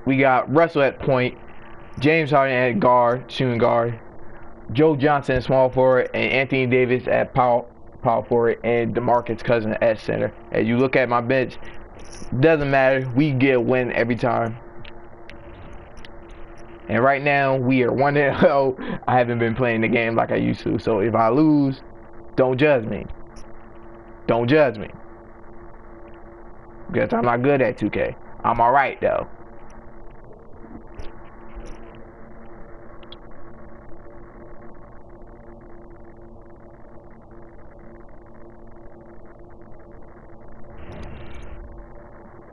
We got Russell at point, James Harden at guard, shooting guard, Joe Johnson small forward, and Anthony Davis at power forward, and DeMarcus Cousins at center. As you look at my bench, doesn't matter. We get a win every time. And right now we are 1-0. I haven't been playing the game like I used to. So if I lose, don't judge me. Don't judge me. Because I'm not good at 2K. I'm alright though.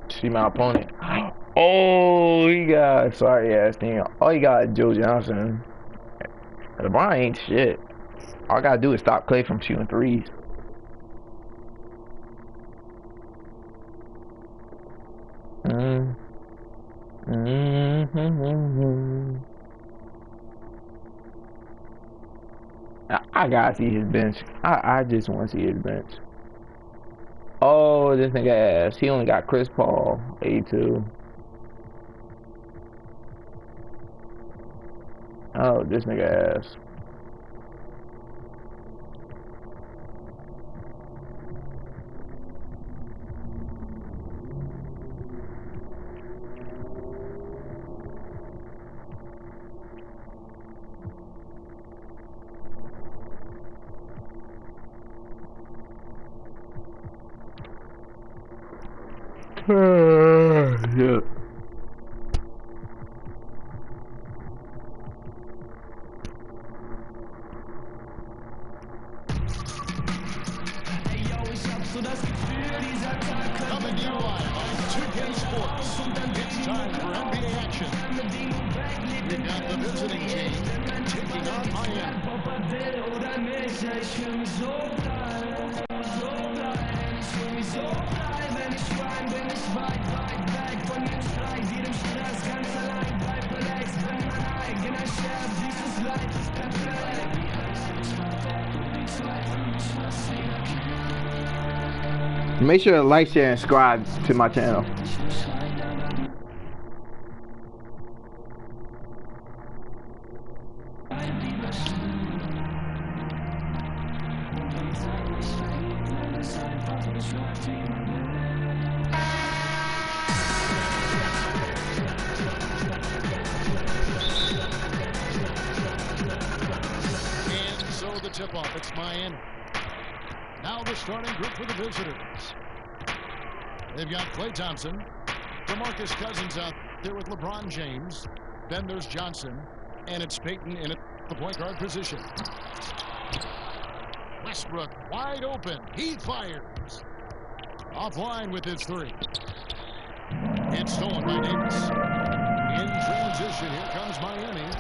See my opponent. Oh, he got sorry ass thing. Oh, he got Joe Johnson. LeBron ain't shit. All I gotta do is stop Clay from shooting threes. I gotta see his bench. I just want to see his bench. Oh, this nigga ass. He only got Chris Paul, 82. Oh, this nigga ass. Yeah. Coming to you live on 2K Sports. It's time for NBA action. We've got the visiting team taking on Miami. Make sure to like, share, and subscribe to my channel. And so the tip-off, it's Miami. Now the starting group for the visitors. They've got Klay Thompson, DeMarcus Cousins out there with LeBron James. Then there's Johnson, and it's Payton in the point guard position. Westbrook wide open. He fires. Offline with his three. It's stolen by Davis. In transition, here comes Miami.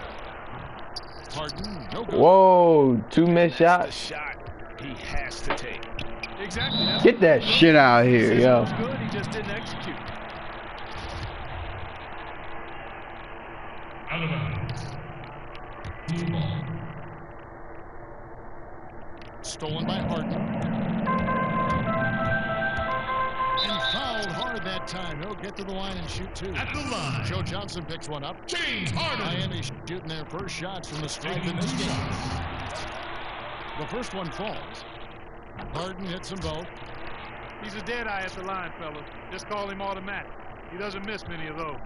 Harden, no good. Whoa, 2 missed shots. Shot he has to take. Exactly. Get that shit out of here, yo. Good. He just didn't execute. Stolen by Harden. And fouled hard that time. He'll get to the line and shoot two. At the line, Joe Johnson picks one up. James Harden. Miami shooting their first shots from the stripe in this game. The first one falls. Harden hits them both. He's a dead eye at the line, fellas. Just call him automatic. He doesn't miss many of those.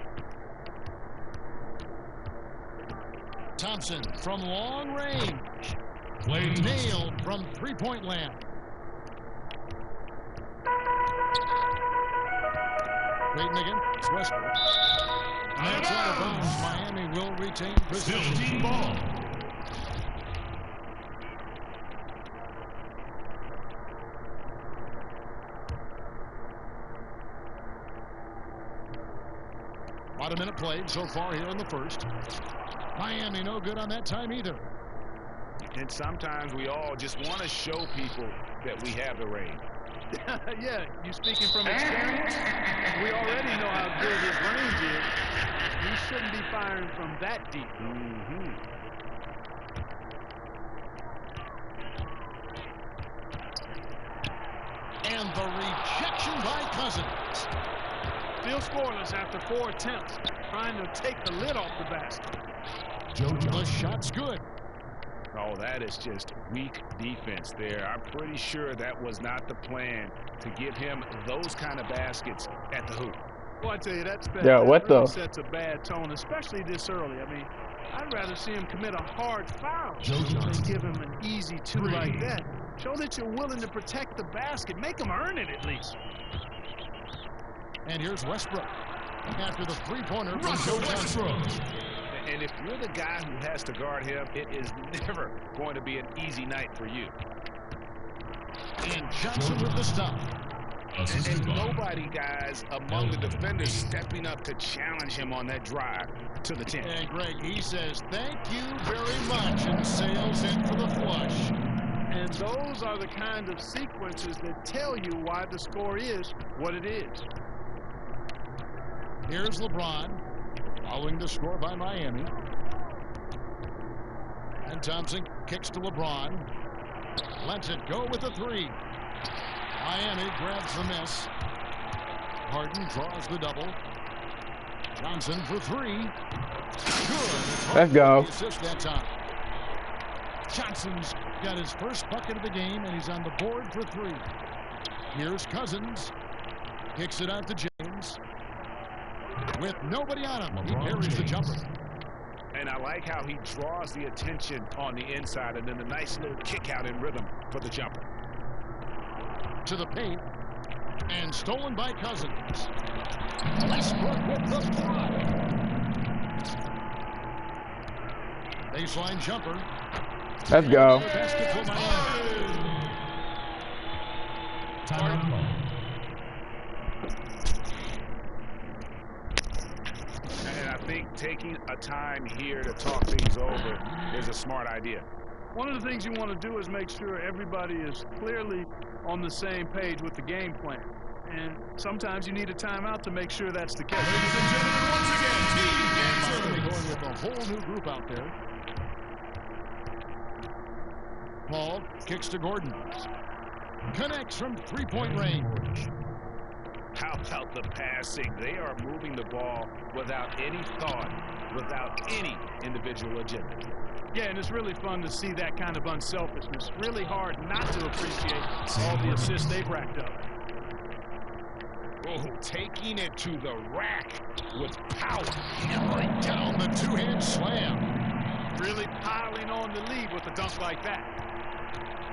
Thompson from long range. Plays. Nailed from three-point land. Waiting again. It's Westbrook. That's out of bounds. Miami will retain Still possession. team ball. About a minute played so far here in the first. Miami no good on that time either. And sometimes we all just want to show people that we have the range. Yeah, you speaking from experience? We already know how good his range is. He shouldn't be firing from that deep. And the rejection by Cousins. Still scoreless after 4 attempts. Trying to take the lid off the basket. The shot's good. Oh, that is just weak defense there. I'm pretty sure that was not the plan to give him those kind of baskets at the hoop. Well, I tell you, that's bad. Yeah, That what really the? sets a bad tone, especially this early. I mean, I'd rather see him commit a hard foul than give him an easy 2 like that. Show that you're willing to protect the basket. Make him earn it at least. And here's Westbrook. After the three-pointer from Russell Joe Johnson. Westbrook. And if you're the guy who has to guard him, it is never going to be an easy night for you. And Johnson with the stop. And nobody, guys, among the defenders stepping up to challenge him on that drive to the 10. And Greg, he says, thank you very much, and sails in for the flush. And those are the kind of sequences that tell you why the score is what it is. Here's LeBron, following the score by Miami. And Thompson kicks to LeBron. Lets it go with the 3. Miami grabs the miss. Harden draws the double. Johnson for 3. Good. Let's go. The assist that time. Johnson's got his first bucket of the game, and he's on the board for 3. Here's Cousins. Kicks it out to James. With nobody on him, he parries the jumper. And I like how he draws the attention on the inside, and then a nice little kick out in rhythm for the jumper. To the paint, and stolen by Cousins. Westbrook with the block. Baseline jumper. Let's go. Basket for Miami. And I think taking a time here to talk things over is a smart idea. One of the things you want to do is make sure everybody is clearly on the same page with the game plan. And sometimes you need a timeout to make sure that's the case. Ladies and gentlemen, once again, Miami Team going with a whole new group out there. Paul kicks to Gordon. Connects from three-point range. How about the passing? They are moving the ball without any thought, without any individual agenda. Yeah, and it's really fun to see that kind of unselfishness. Really hard not to appreciate all the assists they've racked up. Oh, taking it to the rack with power. Right down the two-hand slam. Really piling on the lead with a dunk like that.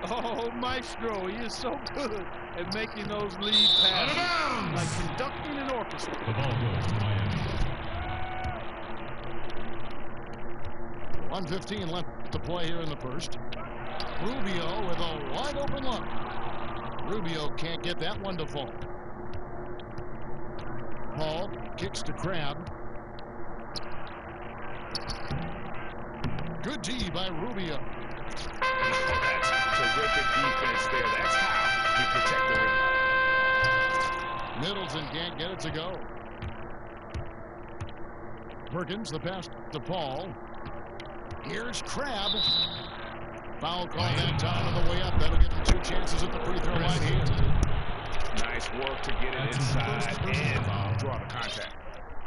Oh, Maestro, he is so good at making those lead passes. Like conducting an orchestra. The ball goes to Miami. 1:15 left to play here in the first. Rubio with a wide open look. Rubio can't get that one to fall. Paul kicks to Crab. Good D by Rubio. Oh, that's terrific defense there. That's how you protect the rim. Middleton can't get it to go. Perkins, the pass to Paul. Here's Crab. Foul call that time on the way up. That'll get them 2 chances at the free throw line here. Nice work to get it inside and draw the contact.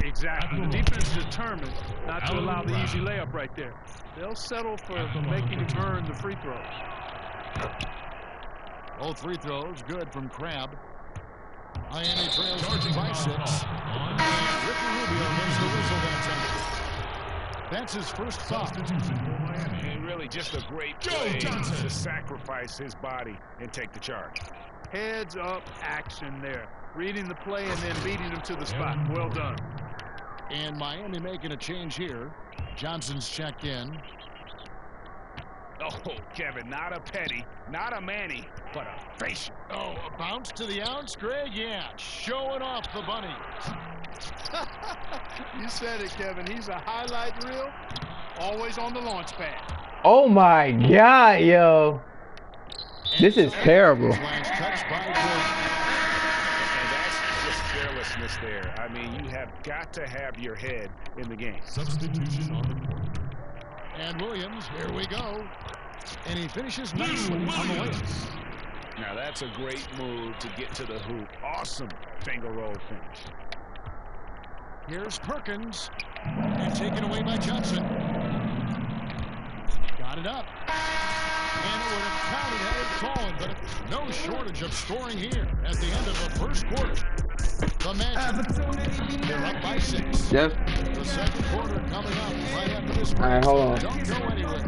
Exactly. The defense is determined not to allow the easy layup right there. They'll settle for making him earn the free throws. Both free throws good from Crab. Miami trails by 6. Ricky Rubio gets the whistle that time. That's his first foul. And really just a great play to sacrifice his body and take the charge. Heads up action there. Reading the play and then beating him to the spot. Well done. And Miami making a change here. Johnson's checked in. Oh, Kevin, not a Petty, not a Manny, but a facial. Oh, a bounce to the ounce, Greg? Yeah, showing off the bunny. You said it, Kevin. He's a highlight reel, always on the launch pad. Oh my God, yo. This is terrible. Last touch by Gordon. And that's just carelessness there. I mean, you have got to have your head in the game. Substitution on the court. And Williams, here we go. And he finishes nicely on the layup. Now, that's a great move to get to the hoop. Awesome finger roll finish. Here's Perkins. And taken away by Johnson. Got it up. And it would have counted had it fallen, but no shortage of scoring here at the end of the first quarter. The Magic, they're up by 6. Yes. The second quarter coming up right after this break. All right, hold on. Don't go anywhere. All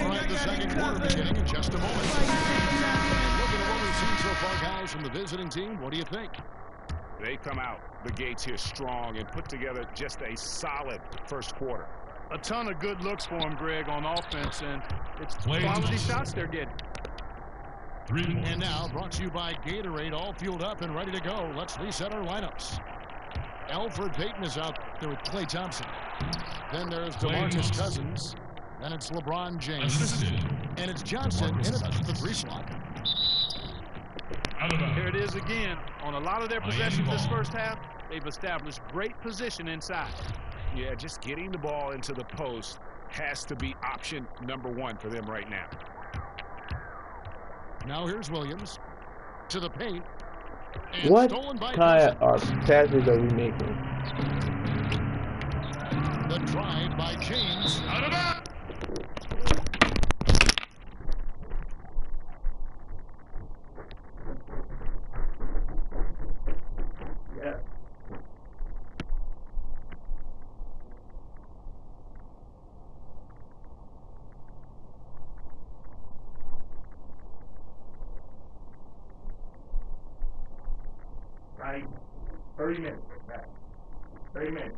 right, the second quarter beginning in just a moment. And looking at what we've seen so far, guys, from the visiting team, what do you think? They come out the gates here strong and put together just a solid first quarter. A ton of good looks for him, Greg, on offense, and it's quality shots they're getting. And now, brought to you by Gatorade, all fueled up and ready to go. Let's reset our lineups. Alfred Payton is out there with Klay Thompson. Then there's DeMarcus Cousins. Then it's LeBron James. And it's Johnson in at the 3 slot. Here it is again. On a lot of their possessions this first half, they've established great position inside. Yeah, just getting the ball into the post has to be option number 1 for them right now. Now here's Williams to the paint. What kind of passes are we making? The drive by James. Out of bounds. Yeah. Right. 30 minutes. Back. 30 minutes.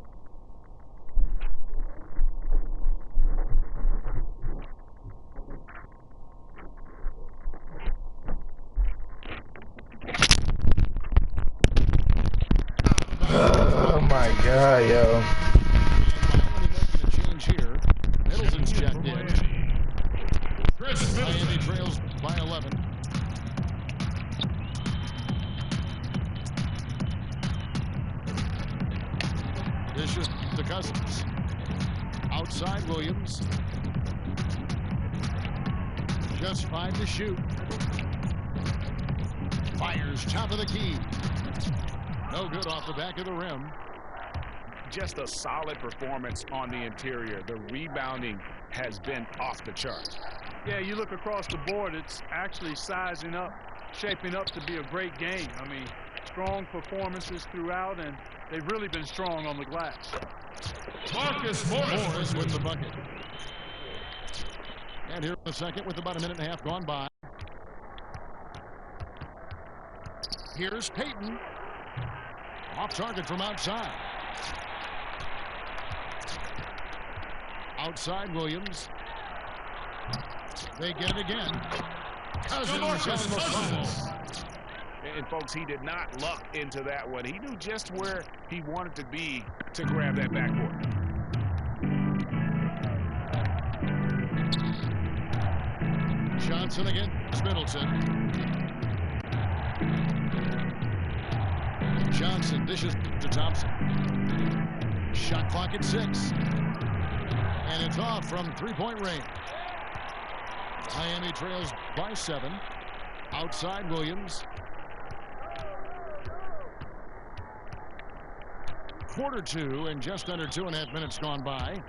Oh my God, yo. Miami making a change here. Middleton's checked in. Miami trails by 11. This is the Cousins. Outside Williams. Just 5 to shoot. Fires top of the key. No good off the back of the rim. Just a solid performance on the interior. The rebounding has been off the chart. Yeah, you look across the board, it's actually sizing up, shaping up to be a great game. I mean, strong performances throughout, and they've really been strong on the glass. Marcus Morris with the bucket. And here in the second with about a minute and a half gone by. Here's Payton. Off target from outside. Outside Williams. They get it again. Cousins on the foul. And folks, he did not luck into that one. He knew just where he wanted to be to grab that backboard. Johnson against Middleton. Johnson dishes to Thompson. Shot clock at 6. And it's off from 3-point range. Miami trails by 7. Outside Williams. Quarter 2 and just under 2.5 minutes gone by.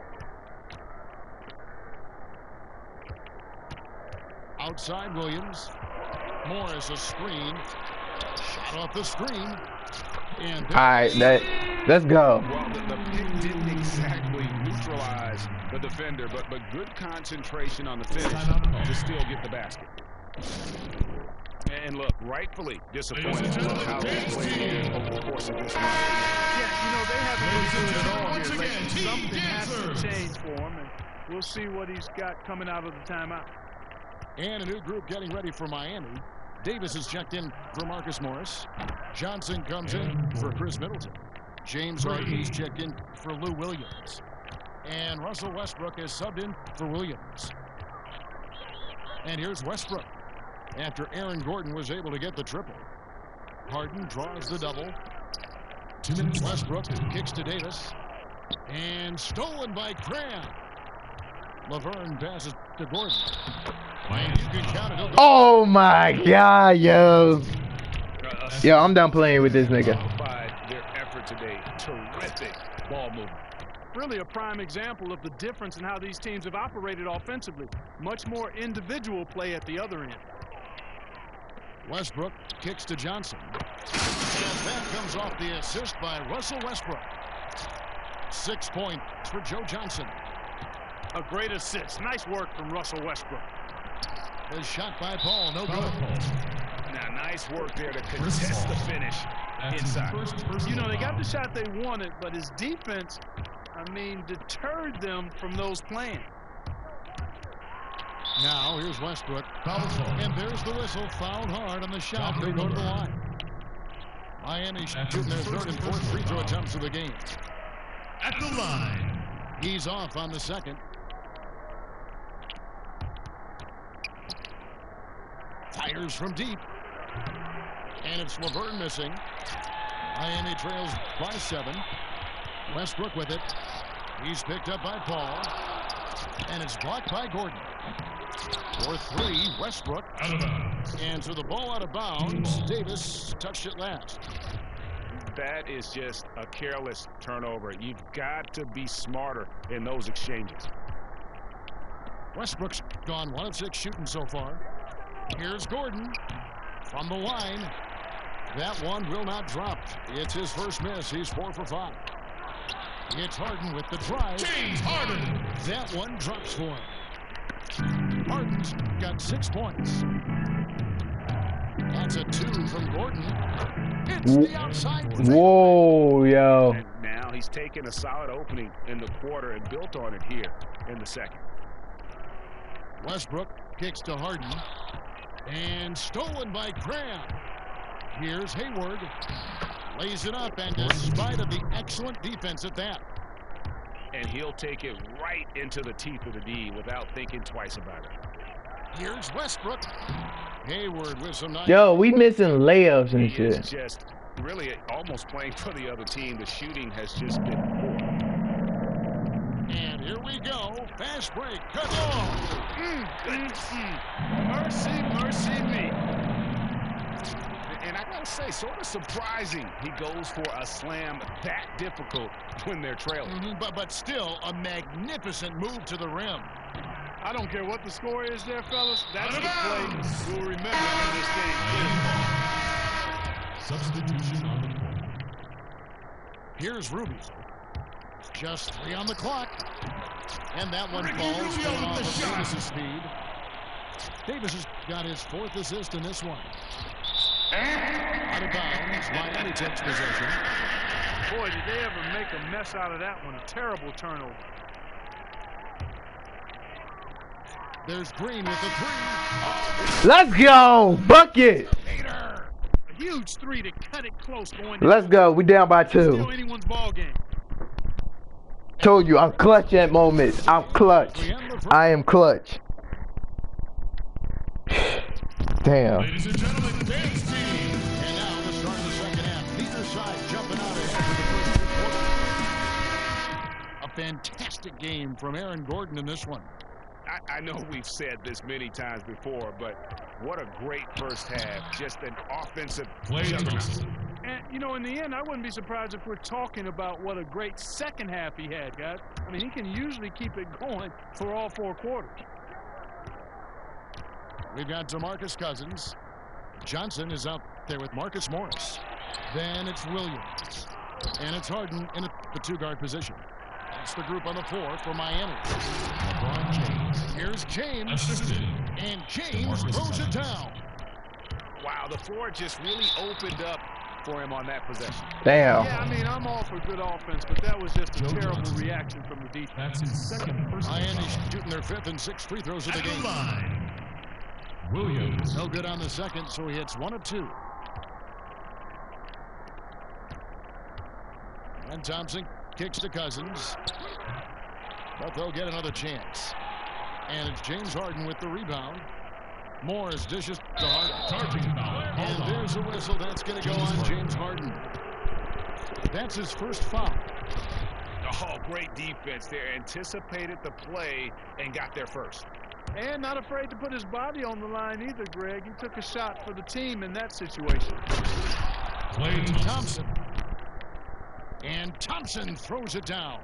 Outside Williams. Morris a screen. Shot off the screen. And all right, let's go. Well, the pick didn't exactly neutralize the defender, but good concentration on the finish to still get the basket. And look, rightfully disappointed with how they played over the course of this run. Yeah, you know, they haven't been good at all here lately. Something has to change for him, and we'll see what he's got coming out of the timeout. And a new group getting ready for Miami. Davis is checked in for Marcus Morris. Johnson comes in for Chris Middleton. James Harden's checked in for Lou Williams. And Russell Westbrook is subbed in for Williams. And here's Westbrook after Aaron Gordon was able to get the triple. Harden draws the double. Westbrook kicks to Davis. And stolen by Cram. Laverne passes to Gordon. And you can count it. Oh my God, yo. Yeah, I'm done playing with this nigga. Their effort today. Terrific ball movement. Really a prime example of the difference in how these teams have operated offensively. Much more individual play at the other end. Westbrook kicks to Johnson. And that comes off the assist by Russell Westbrook. 6 points for Joe Johnson. A great assist. Nice work from Russell Westbrook. His shot by Paul, no good. Now, nice work there to contest the finish inside. You know, they got the shot they wanted, but his defense, I mean, deterred them from those plans. Now, here's Westbrook. And there's the whistle. Fouled hard on the shot. They go to the line. Miami shooting their third and fourth free throw attempts of the game. At the line. He's off on the second. Fires from deep. And it's Laverne missing. Miami trails by 7. Westbrook with it. He's picked up by Paul. And it's blocked by Gordon. For 3, Westbrook. Out of bounds. And so the ball out of bounds. Davis touched it last. That is just a careless turnover. You've got to be smarter in those exchanges. Westbrook's gone 1 of 6 shooting so far. Here's Gordon from the line. That one will not drop. It's his first miss. He's 4 for 5. It's Harden with the drive. James Harden. That one drops for him. Harden's got 6 points. That's a 2 from Gordon. It's the outside. Whoa, yo. And now he's taken a solid opening in the quarter and built on it here in the second. Westbrook kicks to Harden. And stolen by Graham. Here's Hayward. Lays it up, and despite of the excellent defense at that. And he'll take it right into the teeth of the D without thinking twice about it. Here's Westbrook. Hayward with some nice. Yo, we missing layups and He is shit. just really almost playing for the other team. The shooting has just been poor. And here we go. Fast break. Cut off. Mercy, mercy me. And I gotta say, sort of surprising he goes for a slam that difficult when they're trailing. But still a magnificent move to the rim. I don't care what the score is there, fellas. That's the play we'll remember in this game. Substitution on the court. Here's Ruby. Just 3 on the clock. And that one falls going off of Davis's speed. Davis has got his 4th assist in this one. Out of bounds. Miami takes possession. Boy, did they ever make a mess out of that one. A terrible turnover. There's Green with the 3. Let's go. Bucket. Hater. A huge 3 to cut it close going. Let's go. We down by 2. Still anyone's ball game. Told you, I'm clutch at moments. I'm clutch. I am clutch. Damn. Ladies and gentlemen, dance team. And now the start of the second half. Neither side jumping out ahead for the first 3 quarters. A fantastic game from Aaron Gordon in this one. I know we've said this many times before, but what a great first half. Just an offensive juggernaut. And, you know, in the end, I wouldn't be surprised if we're talking about what a great second half he had, guys. I mean, he can usually keep it going for all 4 quarters. We've got DeMarcus Cousins. Johnson is out there with Marcus Morris. Then it's Williams. And it's Harden in the 2-guard position. That's the group on the floor for Miami. LeBron James. Here's James. Assisted. And James throws it down. Wow, the floor just really opened up for him on that possession. Damn. Yeah, I mean, I'm all for good offense, but that was just a terrible reaction from the defense. That's his second personal Miami foul. shooting their 5th and 6th free throws of the At the game. line. Williams. No good on the second, so he hits 1 of 2. And Thompson kicks to Cousins. But they'll get another chance. And it's James Harden with the rebound. Morris dishes to Harden. Charging foul. And there's a whistle. That's going to go on James Harden. That's his first foul. Oh, great defense there. Anticipated the play and got there first. And not afraid to put his body on the line either, Greg. He took a shot for the team in that situation. Thompson. And Thompson throws it down.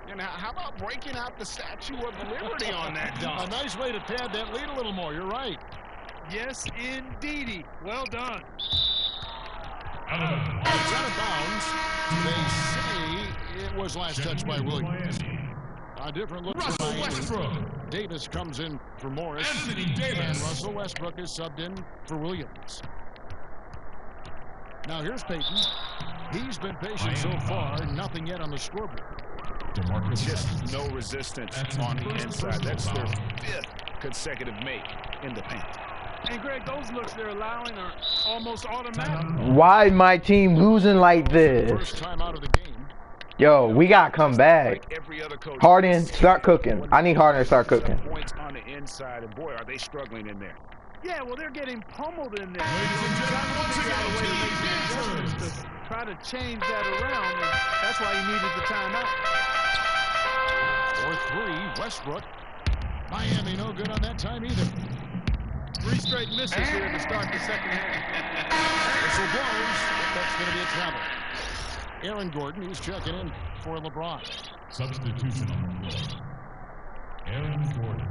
And how about breaking out the Statue of Liberty on that dunk? A nice way to pad that lead a little more. You're right. Yes, indeedy. Well done. It's out of bounds. They say it was last touched by Williams. A different look for Miami. Davis comes in for Morris. And Russell Westbrook is subbed in for Williams. Now here's Payton. He's been patient so far. Nothing yet on the scoreboard. Just no resistance on the inside. That's their 5th consecutive make in the paint. And Greg, those looks they're allowing are almost automatic. Why my team losing like this? First time out of the game. Yo, we gotta come back. Like every other coach. Harden, start cooking. I need Harden to start cooking. Points on the inside, and boy, are they struggling in there. Yeah, well, they're getting pummeled in there. Try to change that around, and that's why he needed the timeout. For 3, Westbrook. Miami no good on that time either. 3 straight misses here to start the second half. Whistle blows. That's going to be a travel. Aaron Gordon, he's checking in for LeBron. Substitution on the floor. Aaron Gordon.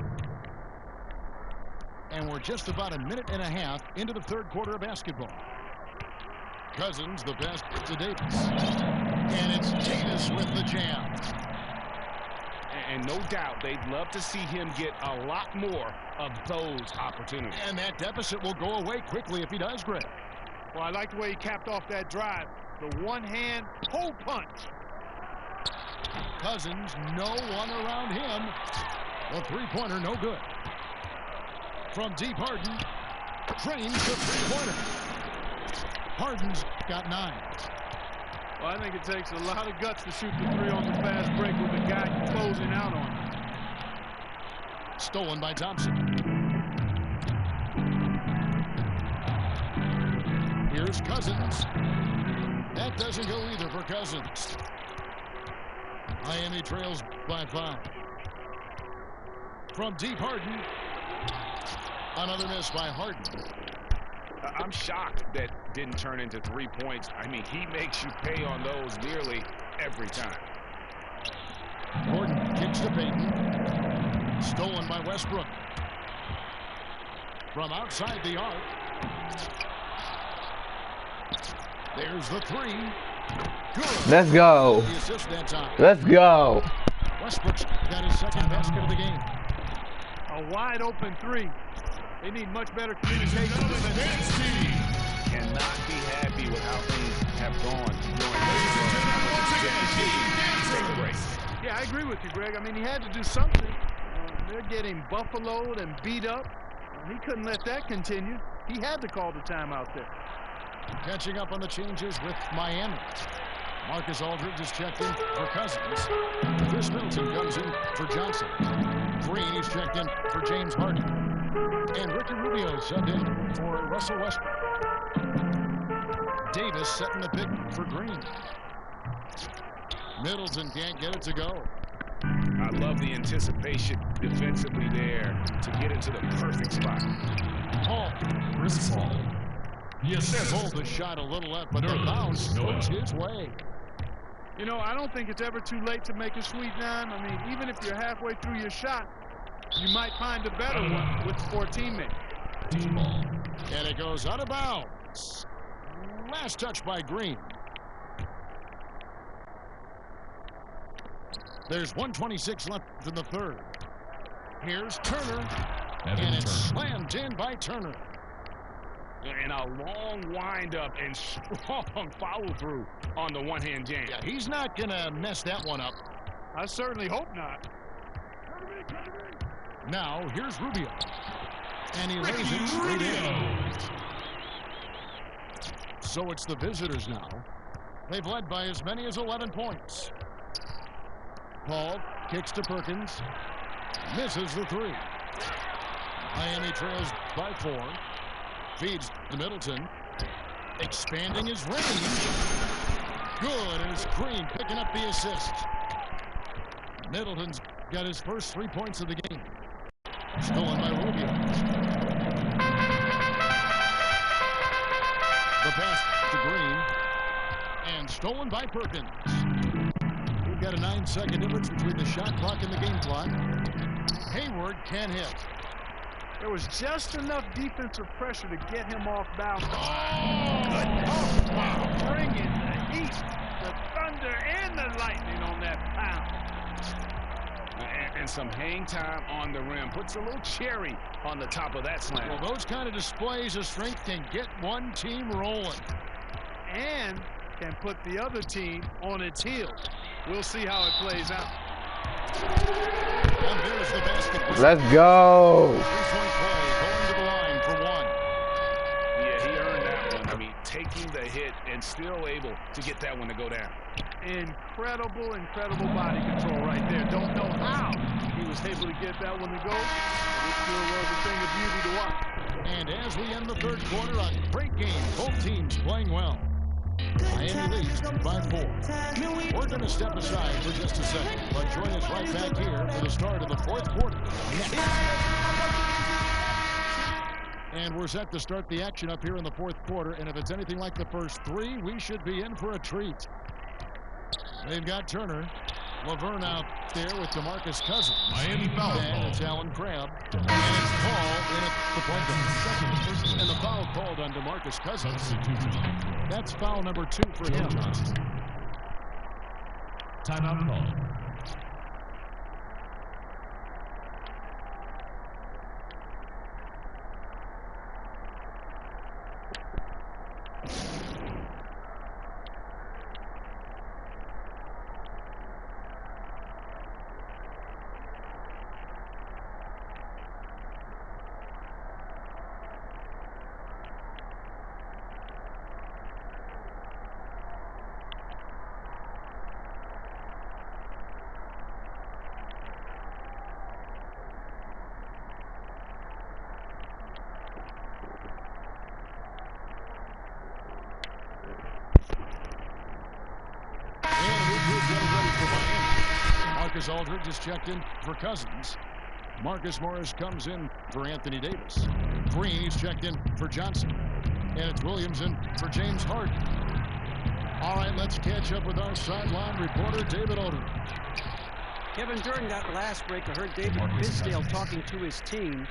And we're just about a minute and a half into the third quarter of basketball. Cousins, the best to Davis. And it's Davis with the jam. And no doubt they'd love to see him get a lot more of those opportunities. And that deficit will go away quickly if he does, Greg. Well, I like the way he capped off that drive. The one-hand pull punch. Cousins, no one around him. The three-pointer, no good. From deep, Harden drains the three-pointer. Harden's got 9. Well, I think it takes a lot of guts to shoot the 3 on the fast break with the guy closing out on him. Stolen by Thompson. Here's Cousins. That doesn't go either for Cousins. Miami trails by 5. From deep, Harden. Another miss by Harden. I'm shocked that didn't turn into 3 points. I mean, he makes you pay on those nearly every time. Gordon kicks to Payton. Stolen by Westbrook. From outside the arc. There's the 3. Good. Let's go. The assist that time. Let's go. Westbrook's got his second basket of the game. A wide open 3. They need much better communication. Cannot be happy with how things have gone during this break. Yeah, I agree with you, Greg. I mean, he had to do something. They're getting buffaloed and beat up. He couldn't let that continue. He had to call the timeout there. Catching up on the changes with Miami. Marcus Aldridge is checked in for Cousins. Chris Middleton comes in for Johnson. Green is checked in for James Harden. And Ricky Rubio subbed in for Russell Westbrook. Davis setting the pick for Green. Middleton can't get it to go. I love the anticipation defensively there to get into the perfect spot. Paul. Chris Paul. Yes, Pulled the shot a little left, but the bounce goes his way. You know, I don't think it's ever too late to make a sweet dime. I mean, even if you're halfway through your shot, you might find a better one with 4 teammates. And it goes out of bounds. Last touch by Green. There's 1:26 left in the third. Here's Turner. And it's slammed in by Turner. And a long windup and strong follow-through on the one-hand jam. Yeah, he's not going to mess that one up. I certainly hope not. Now, here's Rubio. And he lays it straight in. So it's the visitors now. They've led by as many as 11 points. Paul kicks to Perkins. Misses the 3. Miami trails by 4. Feeds to Middleton. Expanding his range. Good as Green picking up the assist. Middleton's got his first 3 points of the game. Stolen by Rubio. The pass to Green. And stolen by Perkins. We've got a 9-second difference between the shot clock and the game clock. Hayward can hit. There was just enough defensive pressure to get him off balance. Oh, wow. Bringing the heat, the thunder, and the lightning on that pound. And some hang time on the rim. Puts a little cherry on the top of that slam. Well, those kind of displays of strength can get one team rolling. And can put the other team on its heels. We'll see how it plays out. And there's the basket. Let's go. 3-point play going to the line for one. Yeah, he earned that one. I mean, taking the hit and still able to get that one to go down. Incredible, incredible body control right there. Don't know how he was able to get that one to go. But it sure was a thing of beauty to watch. And as we end the third quarter, a great game. Both teams playing well. Miami leads by 4. We're going to step aside for just a second, but join us right back here for the start of the fourth quarter next. And we're set to start the action up here in the fourth quarter, and if it's anything like the first 3, we should be in for a treat. They've got Turner, Laverne out there with DeMarcus Cousins. Miami foul And call. it's Allen Crabb. And it's Paul in at the point guard. And the foul called on DeMarcus Cousins. Substitution. That's foul number 2 for him. Timeout call. Marcus Aldridge is checked in for Cousins. Marcus Morris comes in for Anthony Davis. Green is checked in for Johnson. And it's Williams in for James Harden. All right, let's catch up with our sideline reporter, David Aldridge. Kevin, during that last break, I heard David Fisdale talking to his team.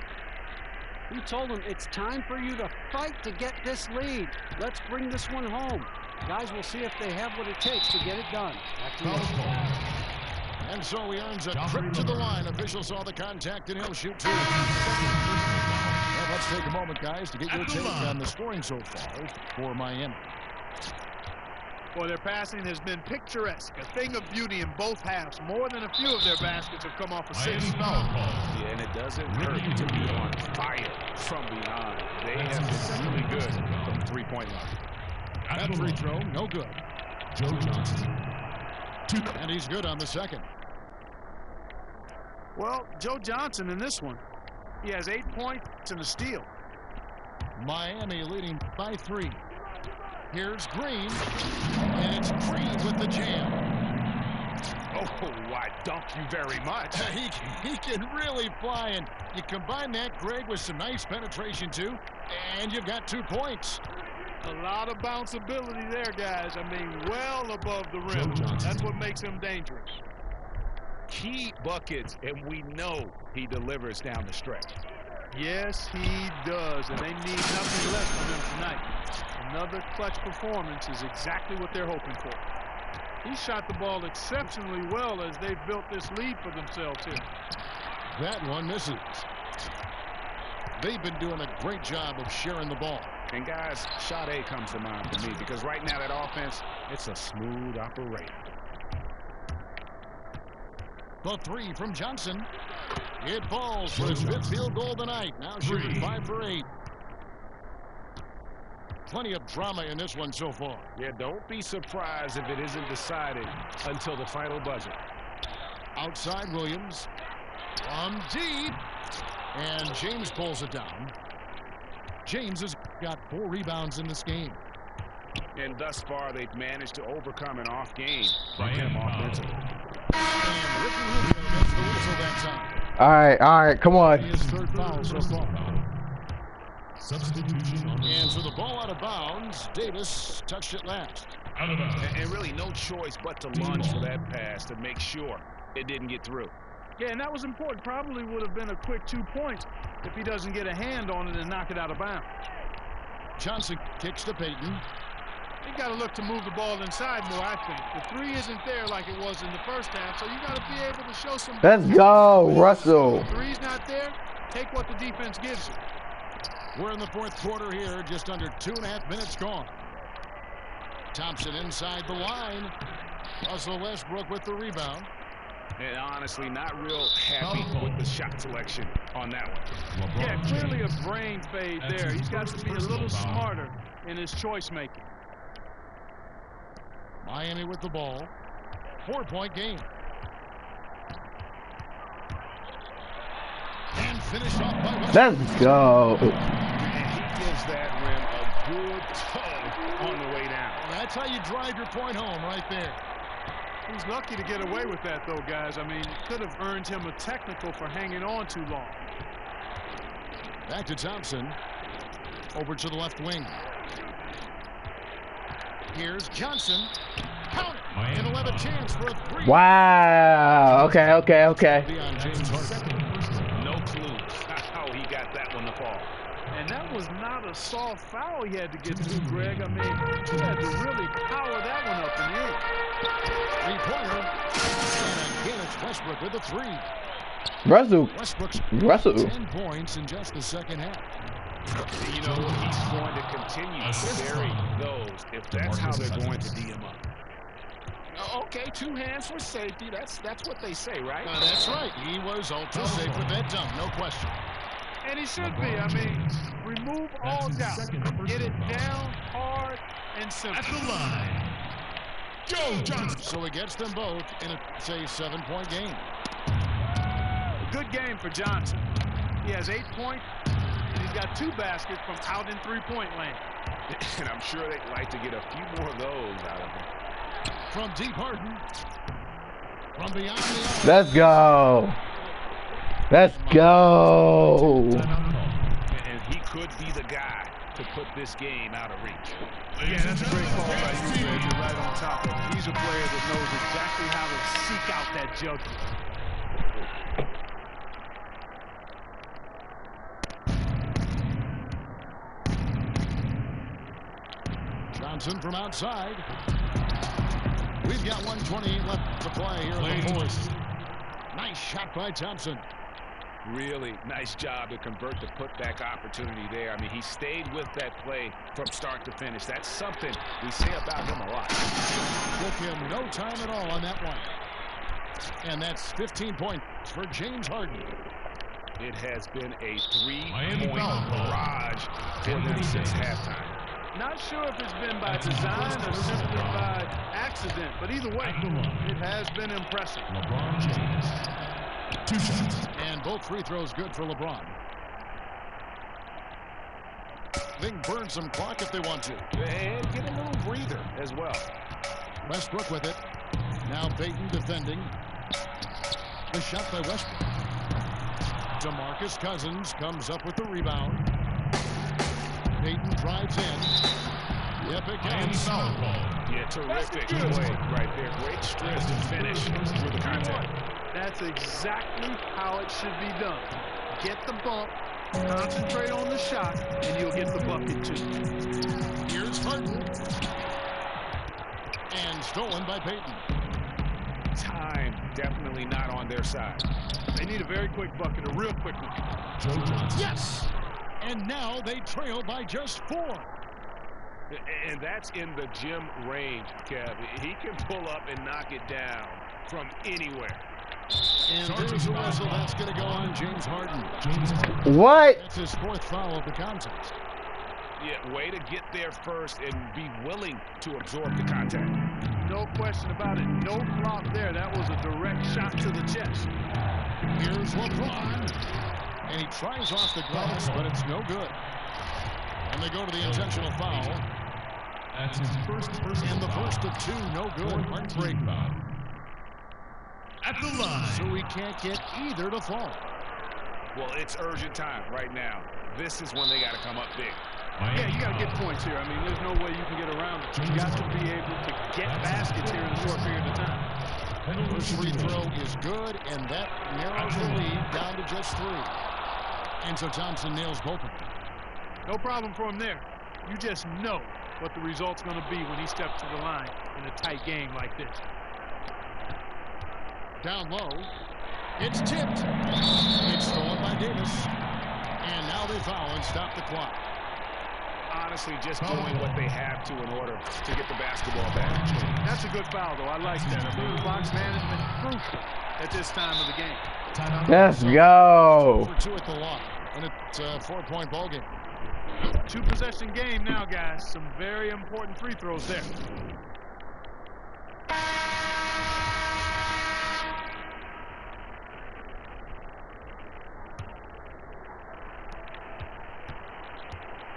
He told them, it's time for you to fight to get this lead. Let's bring this one home. Guys, we'll see if they have what it takes to get it done. Back to you. And so he earns a trip to the line. Official saw the contact, and he'll shoot 2. Well, let's take a moment, guys, to get your take on the scoring so far for Miami. Well, their passing has been picturesque, a thing of beauty in both halves. More than a few of their baskets have come off a 6. Yeah, and it doesn't hurt to be on fire from behind. They have been really good from the three-point line. That free throw, no good. Joe Johnson. And he's good on the second. Well, Joe Johnson in this one, he has 8 points and a steal. Miami leading by 3. Here's Green, and it's Green with the jam. Oh, I dunk you very much. He can really fly, and you combine that, Greg, with some nice penetration, too, and you've got 2 points. A lot of bounceability there, guys. I mean, well above the rim. That's what makes him dangerous. Key buckets, and we know he delivers down the stretch. Yes, he does, and they need nothing less from him tonight. Another clutch performance is exactly what they're hoping for. He shot the ball exceptionally well as they've built this lead for themselves here. That one misses. They've been doing a great job of sharing the ball. And guys, shot A comes to mind for me because right now that offense, it's a smooth operation. The 3 from Johnson. It falls for his 5th field goal tonight. Now shooting 5 for 8. Plenty of drama in this one so far. Yeah, don't be surprised if it isn't decided until the final buzzer. Outside Williams. From deep. And James pulls it down. James has got 4 rebounds in this game. And thus far, they've managed to overcome an off game for him offensively. And Ricky Rubio gets the whistle that time. All right, come on. His third foul so far. Substitution on the And so the ball out of bounds. Davis touched it last. out of bounds. And really no choice but to lunge for that pass to make sure it didn't get through. Yeah, and that was important. Probably would have been a quick 2 points if he doesn't get a hand on it and knock it out of bounds. Johnson kicks to Payton. You got to look to move the ball inside more, I think. The three isn't there like it was in the first half, so you got to be able to show some. Let's go, Russell. Three's not there. Take what the defense gives you. We're in the fourth quarter here, just under 2.5 minutes gone. Thompson inside the line. Russell Westbrook with the rebound. And honestly, not real happy with the shot selection on that one. Yeah, clearly a brain fade there. He's got to be a little smarter in his choice making. Miami with the ball. 4-point game. And finished off by Westbrook. Let's go. And he gives that rim a good tug on the way down. That's how you drive your point home right there. He's lucky to get away with that, though, guys. I mean, could have earned him a technical for hanging on too long. Back to Thompson. Over to the left wing. Here's Johnson. Count it. And he'll have a chance for a three. Wow. Okay. Beyond James Harden. No clue how he got that one to fall. And that was not a soft foul he had to get through, Greg. I mean, he had to really power that one up in the air. Three-pointer. And again, it's Westbrook with a three. Russell. 10 points in just the second half. You know, he's going to continue to bury those if that's how they're going to D him up. Okay, 2 hands for safety. That's what they say, right? That's right. He was ultra safe with that dunk, no question. And he should be. I mean, remove all doubt. Get it down hard and simple. At the line, Joe Johnson. So he gets them both in a, say, 7-point game. Good game for Johnson. He has 8 points, and he's got 2 baskets from out in three-point land. And I'm sure they'd like to get a few more of those out of him. From deep Harden. From beyond the arc. Let's go. And he could be the guy to put this game out of reach. Yeah, that's a great call by you, Greg. You're right on top of it. He's a player that knows exactly how to seek out that juggle. Johnson from outside. We've got 1:28 left to play here in the fourth. Nice shot by Thompson. Really nice job to convert the putback opportunity there. I mean, he stayed with that play from start to finish. That's something we say about him a lot. Took him no time at all on that one. And that's 15 points for James Harden. It has been a 3-point barrage for them since halftime. Not sure if it's been by design or simply by accident, but either way, it has been impressive. LeBron James. 2 shots. And both free throws good for LeBron. They can burn some clock if they want to. And get a little breather as well. Westbrook with it. Now Payton defending. The shot by Westbrook. DeMarcus Cousins comes up with the rebound. Payton drives in. Yep, it comes. Yeah, terrific play right there. Great stress to finish through the contact. That's exactly how it should be done. Get the bump, concentrate on the shot, and you'll get the bucket too. Here's Harden. And stolen by Payton. Time definitely not on their side. They need a very quick bucket, a real quick one. Joe Johnson. Yes! And now they trail by just 4. And that's in the gym range, Kev. He can pull up and knock it down from anywhere. And there's a whistle. That's going to go on James Harden. What? That's his 4th foul of the contest. Yeah, way to get there first and be willing to absorb the contact. No question about it. No flop there. That was a direct shot to the chest. Here's LeBron. And he tries off the glass, but it's no good. And they go to the intentional foul. That's his first personal And the foul. first of 2, no good. Heartbreak. At the line. So we can't get either to fall. Well, it's urgent time right now. This is when they got to come up big. Yeah, you got to get points here. I mean, there's no way you can get around it. You got to be able to get baskets here in a short period of time. First free throw is good, and that narrows the lead down to just 3. And so Thompson nails both of them. No problem for him there. You just know what the result's going to be when he steps to the line in a tight game like this. Down low. It's tipped. It's stolen by Davis. And now they foul and stop the clock. Honestly, just doing what they have to in order to get the basketball back. That's a good foul, though. I like that. I believe box management crucial at this time of the game. Let's go. For 2 at the line. And it's a 4-point ball game. 2-possession game now, guys. Some very important free throws there.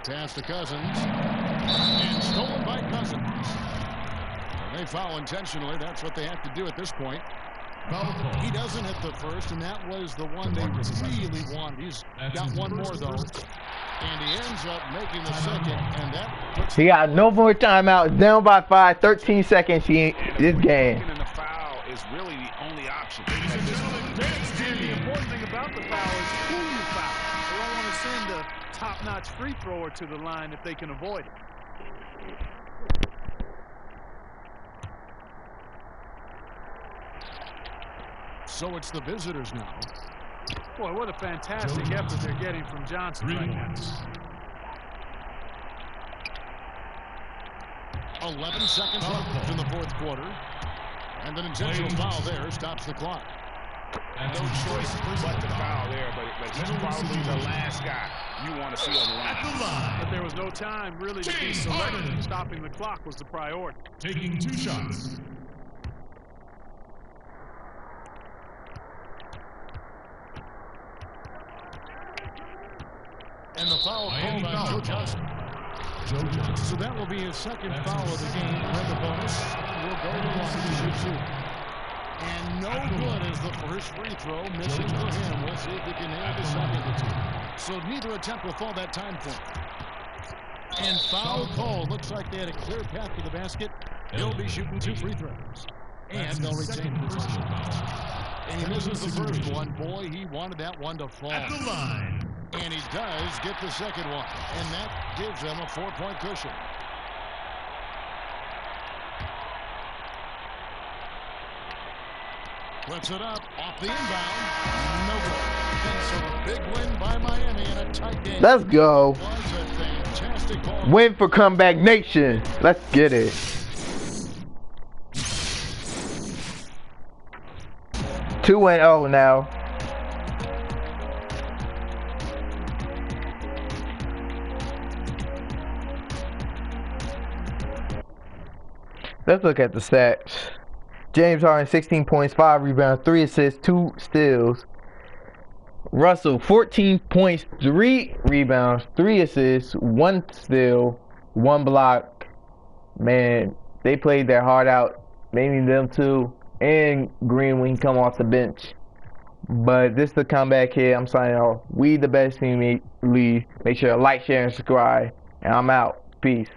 Pass to Cousins. And stolen by Cousins. And they foul intentionally. That's what they have to do at this point. He doesn't hit the first, and that was the one they really wanted. He's got one more, though. And he ends up making the second, and that puts... He got no more timeouts. Down by 5, 13 seconds. This game. And the foul is really the only option. And the important thing about the foul is who you foul. They don't want to send a top-notch free thrower to the line if they can avoid it. So it's the visitors now. Boy, what a fantastic effort they're getting from Johnson right now. 11 seconds left in the fourth quarter. And an intentional foul there stops the clock. No choice but to foul there, but he's probably the last guy you want to see on the line. But there was no time really to be selective. Stopping the clock was the priority. Taking 2 shots. And the foul called on Joe Johnson. So that will be his second foul of the game. And the bonus will go to the line to shoot 2. And no good as the first free throw missing for him. We'll see if he can nail the second. So neither attempt will fall that time point. And foul call. Looks like they had a clear path to the basket. He'll be shooting 2 free throws. And they'll retain possession. And he misses the first one. Boy, he wanted that one to fall. At the line. And he does get the second one. And that gives them a 4-point cushion. Puts it up off the inbound. No good. And so a big win by Miami in a tight game. Let's go. Was a fantastic ball. Win for Comeback Nation. Let's get it. Two and 0 now. Let's look at the stats. James Harden, 16 points, 5 rebounds, 3 assists, 2 steals. Russell, 14 points, 3 rebounds, 3 assists, 1 steal, 1 block. Man, they played their heart out. Maybe them two and Green when he come off the bench. But this is the comeback here. I'm signing off. We the best team league. Make sure to like, share, and subscribe. And I'm out. Peace.